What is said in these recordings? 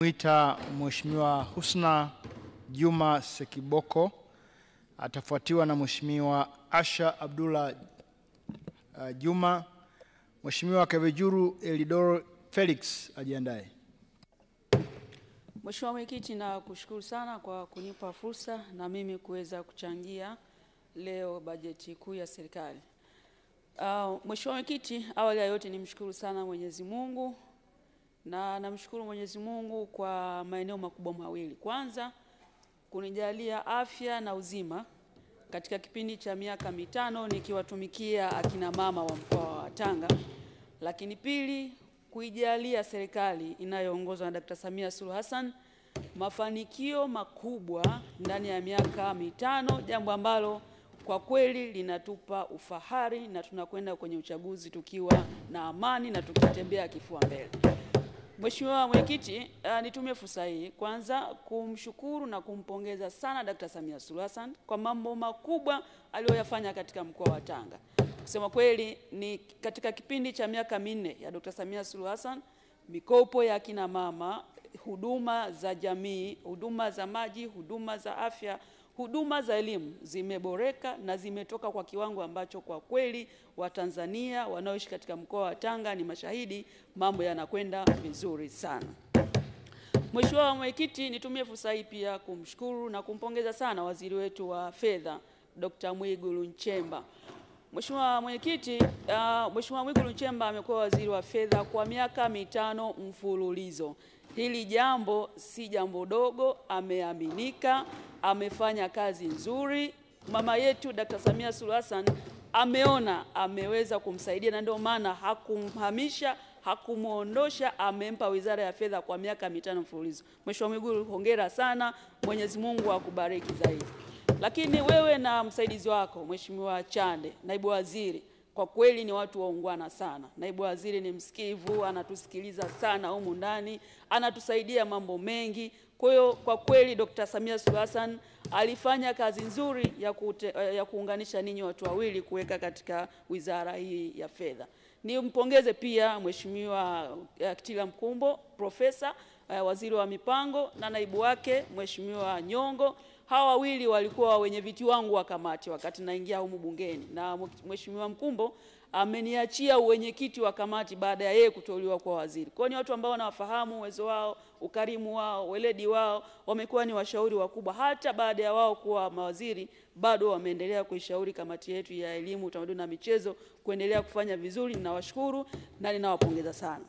Mwita Mheshimiwa Husna Juma Sekiboko, atafuatiwa na Mheshimiwa Asha Abdullah Juma. Mheshimiwa Kavejuru Elidoro Felix ajiandae. Mheshimiwa Mwenyekiti, na kushukuru sana kwa kunipa fursa na mimi kuweza kuchangia leo bajeti kuu ya serikali. Mheshimiwa Mwenyekiti, awali ya yote nimshukuru sana Mwenyezi Mungu na namshukuru Mwenyezi Mungu kwa maeneo makubwa mawili. Kwanza, kunijalia afya na uzima katika kipindi cha miaka 5 nikiwatumikia akina mama wa mkoa wa Tanga. Lakini pili, kuijalia serikali inayoongozwa na Dr. Samia Suluhu Hassan mafanikio makubwa ndani ya miaka 5, jambo ambalo kwa kweli linatupa ufahari na tunakwenda kwenye uchaguzi tukiwa na amani na tukitembea kifua mbele. Mheshimiwa Mwenyekiti, nitumie fursa hii kwanza kumshukuru na kumpongeza sana Dr. Samia Suluhu Hassan kwa mambo makubwa aliyoyafanya katika mkoa wa Tanga. Kusema kweli, ni katika kipindi cha miaka 4 ya Dr. Samia Suluhu Hassan, mikopo ya kina mama, huduma za jamii, huduma za maji, huduma za afya, huduma za elimu zimeboreka na zimetoka kwa kiwango ambacho kwa kweli Watanzania wanaoishi katika mkoa wa Tanga ni mashahidi, mambo yanakwenda vizuri sana. Mheshimiwa Mwenyekiti, nitumie fursa hii pia kumshukuru na kumpongeza sana waziri wetu wa fedha Dr. Mwigulu Nchemba. Mheshimiwa Mwenyekiti, Mheshimiwa Mwigulu Nchemba amekuwa waziri wa fedha kwa miaka 5 mfululizo. Hili jambo si jambo dogo, ameaminika, amefanya kazi nzuri. Mama yetu Dr. Samia Suluhu Hassan ameona ameweza kumsaidia na ndio maana hakumhamisha, hakumuondosha, amempa wizara ya fedha kwa miaka 5 mfululizo. Mheshimiwa Mwigulu, hongera sana, Mwenyezi Mungu akubariki zaidi. Lakini wewe na msaidizi wako Mheshimiwa Chande, naibu waziri, kwa kweli ni watu waungwana sana. Naibu waziri ni msikivu, anatusikiliza sana humu ndani, anatusaidia mambo mengi. Kwa hiyo kwa kweli Dr. Samia Suluhu Hassan alifanya kazi nzuri ya kuunganisha ninyi watu wawili kuweka katika wizara hii ya fedha. Nimpongeze pia Mheshimiwa Kitila Mkumbo, profesa, waziri wa mipango, na naibu wake Mheshimiwa Nyongo. Hawa wawili walikuwa wenye viti wangu wa kamati wakati naingia humu bungeni, na Mheshimiwa Mkumbo ameniachia uwenyekiti wa kamati baada ya yeye kuteuliwa kwa waziri. Kwa ni watu ambao wanawafahamu uwezo wao, ukarimu wao, weledi wao, wamekuwa ni washauri wakubwa. Hata baada ya wao kuwa mawaziri, bado wameendelea kuishauri kamati yetu ya elimu, utamaduni na michezo kuendelea kufanya vizuri. Ninawashukuru na ninawapongeza sana.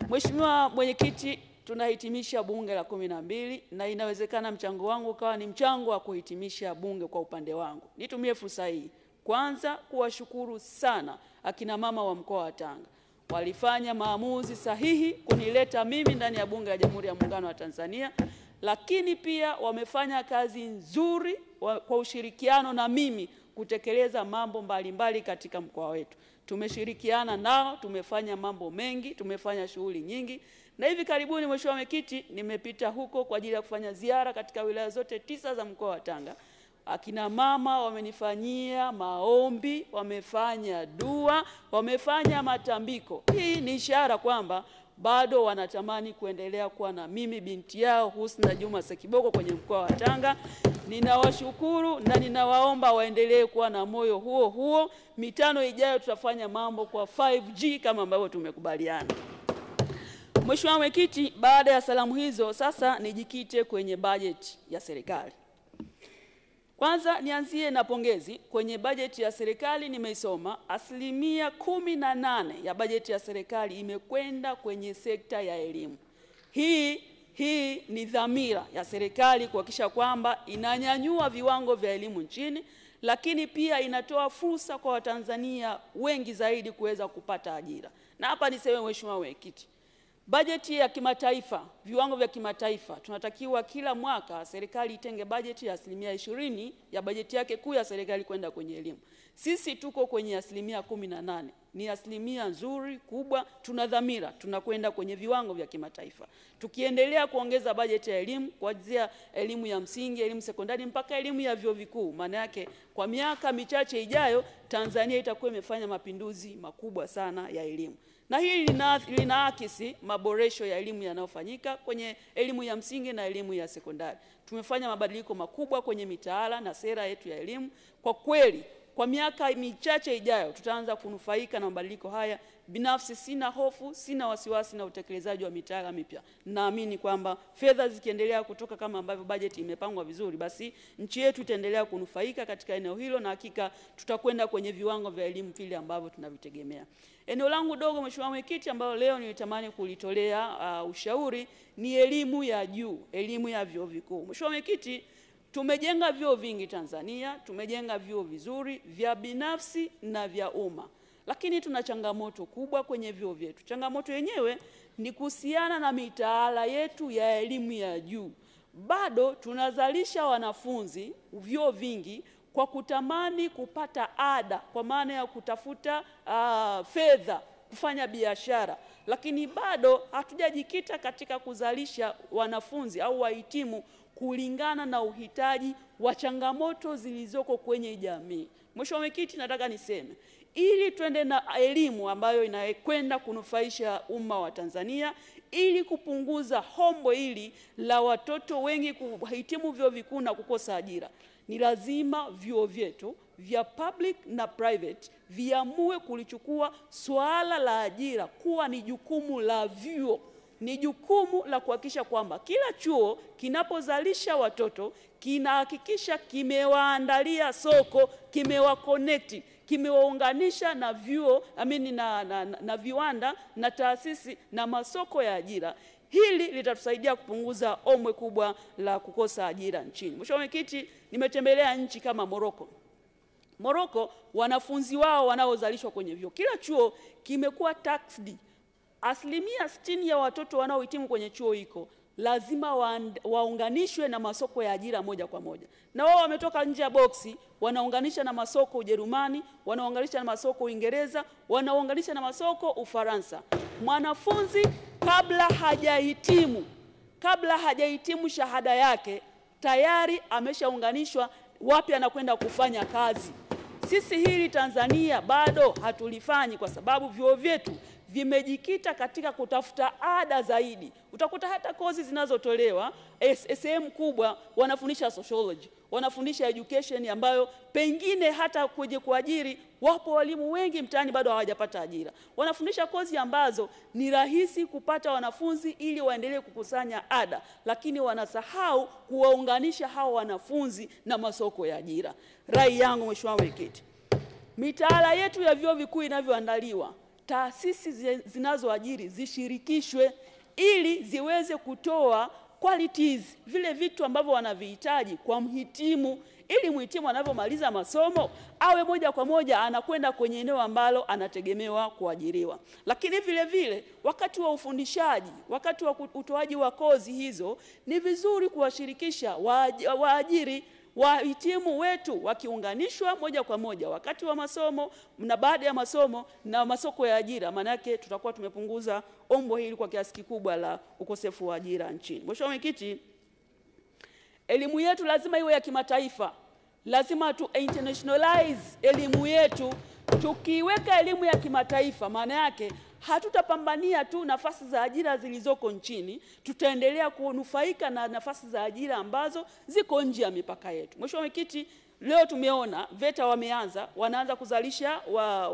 Mheshimiwa Mwenyekiti, tunahitimisha bunge la 12 na inawezekana mchango wangu ukawa ni mchango wa kuhitimisha bunge kwa upande wangu. Nitumie fursa hii kwanza kuwashukuru sana akina mama wa mkoa wa Tanga. Walifanya maamuzi sahihi kunileta mimi ndani ya bunge la Jamhuri ya Muungano wa Tanzania, lakini pia wamefanya kazi nzuri kwa ushirikiano na mimi kutekeleza mambo mbalimbali katika mkoa wetu. Tumeshirikiana nao, tumefanya mambo mengi, tumefanya shughuli nyingi. Na hivi karibuni Mheshimiwa Mwenyekiti, nimepita huko kwa ajili ya kufanya ziara katika wilaya zote 9 za mkoa wa Tanga. Akina mama wamenifanyia maombi, wamefanya dua, wamefanya matambiko. Hii ni ishara kwamba bado wanatamani kuendelea kuwa na mimi binti yao Husna Juma Sekiboko kwenye mkoa wa Tanga. Ninawashukuru na ninawaomba waendelee kuwa na moyo huo huo. Mitano ijayo tutafanya mambo kwa 5G kama ambavyo tumekubaliana. Mheshimiwa Mwenyekiti, baada ya salamu hizo sasa nijikite kwenye bajeti ya serikali. Kwanza nianzie na pongezi. Kwenye bajeti ya serikali nimeisoma, 18% ya bajeti ya serikali imekwenda kwenye sekta ya elimu. Hii ni dhamira ya serikali kuhakikisha kwamba inanyanyua viwango vya elimu nchini, lakini pia inatoa fursa kwa Watanzania wengi zaidi kuweza kupata ajira. Na hapa niseme Mheshimiwa Mwenyekiti, bajeti ya kimataifa, viwango vya kimataifa, tunatakiwa kila mwaka serikali itenge bajeti ya 20% ya bajeti yake kuu ya serikali kwenda kwenye elimu. Sisi tuko kwenye 18%. Ni asilimia nzuri kubwa, tuna dhamira, tunakwenda kwenye viwango vya kimataifa. Tukiendelea kuongeza bajeti ya elimu, kuanzia elimu ya msingi, elimu sekondari mpaka elimu ya vyuo vikuu, maana yake kwa miaka michache ijayo Tanzania itakuwa imefanya mapinduzi makubwa sana ya elimu. na hili linaakisi maboresho ya elimu yanayofanyika kwenye elimu ya msingi na elimu ya sekondari. Tumefanya mabadiliko makubwa kwenye mitaala na sera yetu ya elimu. Kwa kweli, kwa miaka michache ijayo tutaanza kunufaika na mabadiliko haya. Binafsi sina hofu, sina wasiwasi na utekelezaji wa mitaala mipya. Naamini kwamba fedha zikiendelea kutoka kama ambavyo bajeti imepangwa vizuri, basi nchi yetu itaendelea kunufaika katika eneo hilo, na hakika tutakwenda kwenye viwango vya elimu vile ambavyo tunavitegemea. Eneo langu dogo, Mheshimiwa Mwenyekiti, ambalo leo nilitamani kulitolea ushauri ni elimu ya juu, elimu ya vyuo vikuu. Mheshimiwa Mwenyekiti, tumejenga vyuo vingi Tanzania, tumejenga vyuo vizuri vya binafsi na vya umma. Lakini tuna changamoto kubwa kwenye vyuo vyetu. Changamoto yenyewe ni kuhusiana na mitaala yetu ya elimu ya juu. Bado tunazalisha wanafunzi vyuo vingi kwa kutamani kupata ada, kwa maana ya kutafuta fedha, kufanya biashara. Lakini bado hatujajikita katika kuzalisha wanafunzi au wahitimu kulingana na uhitaji wa changamoto zilizoko kwenye jamii. Mheshimiwa Mwenyekiti, nataka niseme, ili tuende na elimu ambayo inakwenda kunufaisha umma wa Tanzania, ili kupunguza hombo hili la watoto wengi kuhitimu vyuo vikuu na kukosa ajira, ni lazima vyuo vyetu vya public na private viamue kulichukua swala la ajira kuwa ni jukumu la vyuo. Ni jukumu la kuhakikisha kwamba kila chuo kinapozalisha watoto kinahakikisha kimewaandalia soko, kimewakonekti, kimewaunganisha na vyuo, na viwanda na taasisi na masoko ya ajira. Hili litatusaidia kupunguza ombwe kubwa la kukosa ajira nchini. Mheshimiwa Mwenyekiti, nimetembelea nchi kama Morocco. Morocco, wanafunzi wao wanaozalishwa kwenye vyuo, kila chuo kimekuwa taxed. Asilimia 60 ya watoto wanaohitimu kwenye chuo hiko lazima waunganishwe na masoko ya ajira moja kwa moja. Na wao wametoka nje ya boksi, wanaunganisha na masoko Ujerumani, wanaunganisha na masoko Uingereza, wanaunganisha na masoko Ufaransa. Mwanafunzi kabla hajahitimu shahada yake, tayari ameshaunganishwa wapi anakwenda kufanya kazi. Sisi hili Tanzania bado hatulifanyi kwa sababu vyuo vyetu vimejikita katika kutafuta ada zaidi. Utakuta hata kozi zinazotolewa sehemu kubwa wanafundisha sociology, wanafundisha education, ambayo pengine hata kuje kuajiri wapo walimu wengi mtaani bado hawajapata ajira. Wanafundisha kozi ambazo ni rahisi kupata wanafunzi ili waendelee kukusanya ada, lakini wanasahau kuwaunganisha hao wanafunzi na masoko ya ajira. Rai yangu, Mheshimiwa Mwenyekiti, mitaala yetu ya vyuo vikuu inavyoandaliwa, taasisi zinazoajiri zishirikishwe ili ziweze kutoa qualities, vile vitu ambavyo wanavihitaji kwa mhitimu, ili mhitimu anapomaliza masomo awe moja kwa moja anakwenda kwenye eneo ambalo anategemewa kuajiriwa. Lakini vile vile wakati wa ufundishaji, wakati wa utoaji wa kozi hizo, ni vizuri kuwashirikisha waajiri wahitimu wetu wakiunganishwa moja kwa moja wakati wa masomo na baada ya masomo na masoko ya ajira. Maana yake tutakuwa tumepunguza ombo hili kwa kiasi kikubwa la ukosefu wa ajira nchini. Mheshimiwa Mwenyekiti, elimu yetu lazima iwe ya kimataifa. Lazima tu internationalize elimu yetu. Tukiweka elimu ya kimataifa, maana yake hatutapambania tu nafasi za ajira zilizoko nchini, tutaendelea kunufaika na nafasi za ajira ambazo ziko nje ya mipaka yetu. Mheshimiwa Mwenyekiti, leo tumeona VETA wanaanza kuzalisha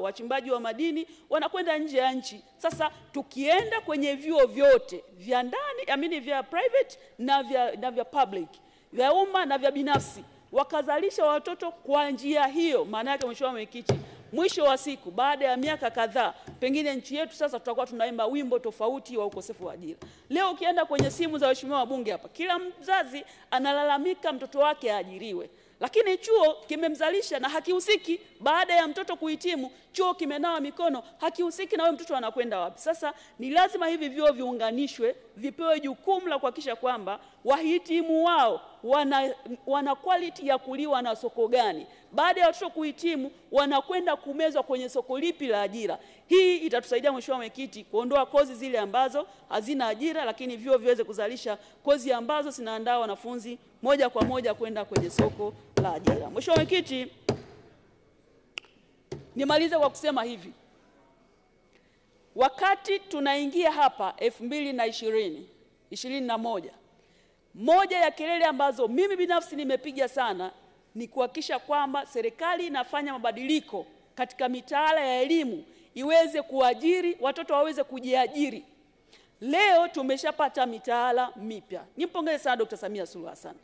wachimbaji wa madini, wanakwenda nje ya nchi. Sasa tukienda kwenye vyuo vyote vya ndani, vya private na vya public, vya umma na vya binafsi, wakazalisha watoto kwa njia hiyo, maana yake Mheshimiwa Mwenyekiti, mwisho wa siku baada ya miaka kadhaa pengine nchi yetu sasa tutakuwa tunaimba wimbo tofauti wa ukosefu wa ajira. Leo ukienda kwenye simu za waheshimiwa wabunge hapa, kila mzazi analalamika mtoto wake aajiriwe. Lakini chuo kimemzalisha na hakihusiki baada ya mtoto kuhitimu, chuo kimenawa mikono, hakihusiki na wewe mtoto anakwenda wapi. Sasa ni lazima hivi vyuo viunganishwe, vipewe jukumu la kuhakikisha kwamba wahitimu wao wana quality ya kuliwa na soko gani. Baada ya watoto kuhitimu wanakwenda kumezwa kwenye soko lipi la ajira. Hii itatusaidia Mheshimiwa Mwenyekiti kuondoa kozi zile ambazo hazina ajira, lakini vyuo viweze kuzalisha kozi ambazo zinaandaa wanafunzi moja kwa moja kwenda kwenye soko la ajira. Mheshimiwa Mwenyekiti, nimalize kwa kusema hivi. Wakati tunaingia hapa 2021, moja ya kelele ambazo mimi binafsi nimepiga sana ni kuhakikisha kwamba serikali inafanya mabadiliko katika mitaala ya elimu iweze kuajiri watoto waweze kujiajiri. Leo tumeshapata mitaala mipya. Nimpongeze sana Dr. Samia Suluhu Hassan.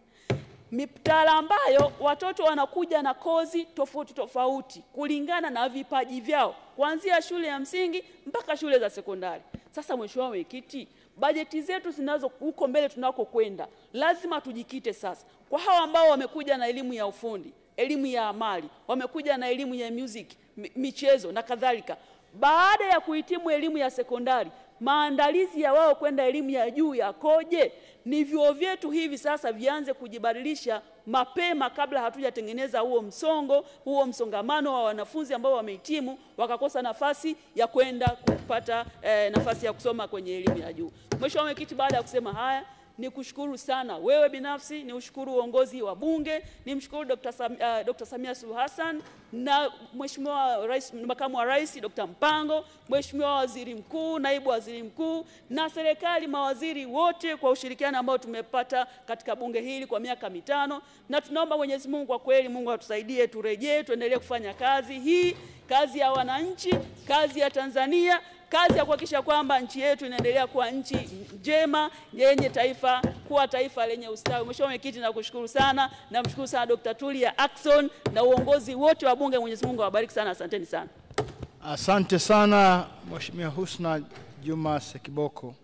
Mitaala ambayo watoto wanakuja na kozi tofauti tofauti kulingana na vipaji vyao kuanzia shule ya msingi mpaka shule za sekondari. Sasa Mheshimiwa Mwenyekiti, bajeti zetu zinazo huko mbele tunako kwenda, lazima tujikite sasa kwa hawa ambao wamekuja na elimu ya ufundi, elimu ya amali, wamekuja na elimu ya music, michezo na kadhalika. Baada ya kuhitimu elimu ya sekondari, maandalizi ya wao kwenda elimu ya juu yakoje? Ni vyuo vyetu hivi sasa vianze kujibadilisha mapema kabla hatujatengeneza huo msongamano wa wanafunzi ambao wamehitimu wakakosa nafasi ya kwenda kupata nafasi ya kusoma kwenye elimu ya juu. Mheshimiwa Mwenyekiti, baada ya kusema haya, nikushukuru sana wewe binafsi, niushukuru uongozi wa Bunge, nimshukuru Dr. Samia Suluhu Hassan na Mheshimiwa Rais, Makamu wa Rais Dr. Mpango, Mheshimiwa Waziri Mkuu, Naibu Waziri Mkuu na serikali, mawaziri wote kwa ushirikiano ambao tumepata katika bunge hili kwa miaka 5, na tunaomba Mwenyezi Mungu kwa kweli Mungu atusaidie turejee tuendelee kufanya kazi hii, kazi ya wananchi, kazi ya Tanzania, kazi ya kuhakikisha kwamba nchi yetu inaendelea kuwa nchi njema yenye kuwa taifa lenye ustawi. Mheshimiwa Mwenyekiti, nakushukuru sana, namshukuru sana Dr. Tulia Ackson na uongozi wote wa bunge. Mwenyezi Mungu awabariki sana, asanteni sana. Asante sana Mheshimiwa Husna Juma Sekiboko.